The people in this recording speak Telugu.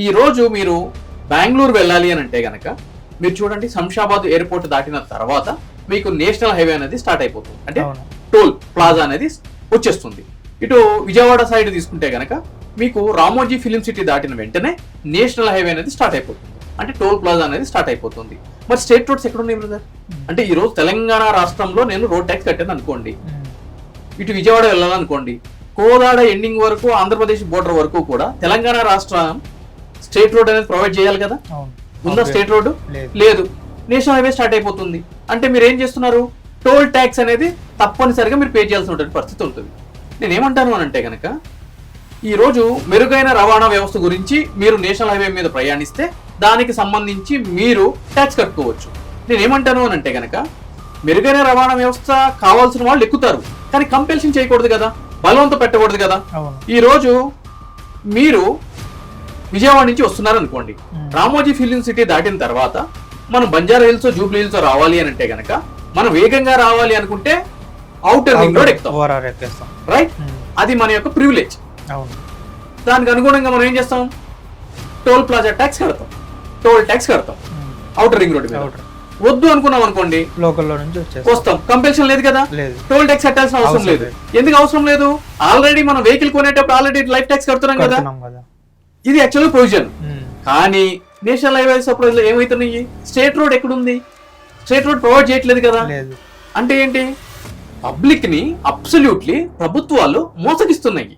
ఈ రోజు మీరు బెంగళూరు వెళ్ళాలి అని అంటే గనక మీరు చూడండి, శంషాబాద్ ఎయిర్పోర్ట్ దాటిన తర్వాత మీకు నేషనల్ హైవే అనేది స్టార్ట్ అయిపోతుంది. అంటే టోల్ ప్లాజా అనేది వచ్చేస్తుంది. ఇటు విజయవాడ సైడ్ తీసుకుంటే గనక మీకు రామోజీ ఫిలిం సిటీ దాటిన వెంటనే నేషనల్ హైవే అనేది స్టార్ట్ అయిపోతుంది. అంటే టోల్ ప్లాజా అనేది స్టార్ట్ అయిపోతుంది. మరి స్టేట్ రోడ్స్ ఎక్కడ ఉన్నాయి బ్రదర్? అంటే ఈ రోజు తెలంగాణ రాష్ట్రంలో నేను రోడ్ ట్యాక్స్ కట్టాను అనుకోండి, ఇటు విజయవాడ వెళ్ళాలనుకోండి, కోదాడ ఎండింగ్ వరకు ఆంధ్రప్రదేశ్ బోర్డర్ వరకు కూడా తెలంగాణ రాష్ట్రం స్టేట్ రోడ్ అనేది ప్రొవైడ్ చేయాలి కదా. ఉందా స్టేట్ రోడ్డు? లేదు. నేషనల్ హైవే స్టార్ట్ అయిపోతుంది. అంటే మీరు ఏం చేస్తున్నారు? టోల్ ట్యాక్స్ అనేది తప్పనిసరిగా మీరు పే చేయాల్సిన పరిస్థితి ఉంటుంది. నేనేమంటాను అని అంటే కనుక ఈ రోజు మెరుగైన రవాణా వ్యవస్థ గురించి మీరు నేషనల్ హైవే మీద ప్రయాణిస్తే దానికి సంబంధించి మీరు ట్యాక్స్ కట్టుకోవచ్చు. నేనేమంటాను అని అంటే కనుక మెరుగైన రవాణా వ్యవస్థ కావాల్సిన వాళ్ళు ఎక్కుతారు, కానీ కంపెల్షన్ చేయకూడదు కదా, బలవంతం పెట్టకూడదు కదా. ఈ రోజు మీరు విజయవాడ నుంచి వస్తున్నారు అనుకోండి, రామోజీ ఫిలిం సిటీ దాటిన తర్వాత మనం బంజారా హిల్స్ జూబ్లీ హిల్స్ రావాలి అని అంటే గనక మనం వేగంగా రావాలి అనుకుంటే ఔటర్ రింగ్ రోడ్ ఎక్కుతాం, రైట్? అది మన యొక్క ప్రివిలేజ్. దానికి అనుగుణంగా మనం ఏం చేస్తాం? టోల్ ప్లాజా ట్యాక్స్ కడతాం, టోల్ ట్యాక్స్ కడతాం ఔటర్ రింగ్ రోడ్ మీద. వద్దు అనుకున్నాం అనుకోండి, లోకల్లో నుంచి వస్తాం, కంపెల్షన్ లేదు కదా, టోల్ ట్యాక్స్ కట్టాల్సిన అవసరం లేదు. ఎందుకు అవసరం లేదు? ఆల్రెడీ మనం వెహికల్ కొనేటప్పుడు ఆల్రెడీ లైఫ్ ట్యాక్స్ కడుతున్నాం కదా. ఇది యాక్చువల్ ప్రొవిజన్. కానీ నేషనల్ హైవేస్ అప్పుడు ఏమైతున్నాయి? స్టేట్ రోడ్ ఎక్కడుంది? స్టేట్ రోడ్ ప్రొవైడ్ చేయట్లేదు కదా. అంటే ఏంటి? పబ్లిక్ ని అబ్సల్యూట్లీ ప్రభుత్వాలు మోసగిస్తున్నాయి.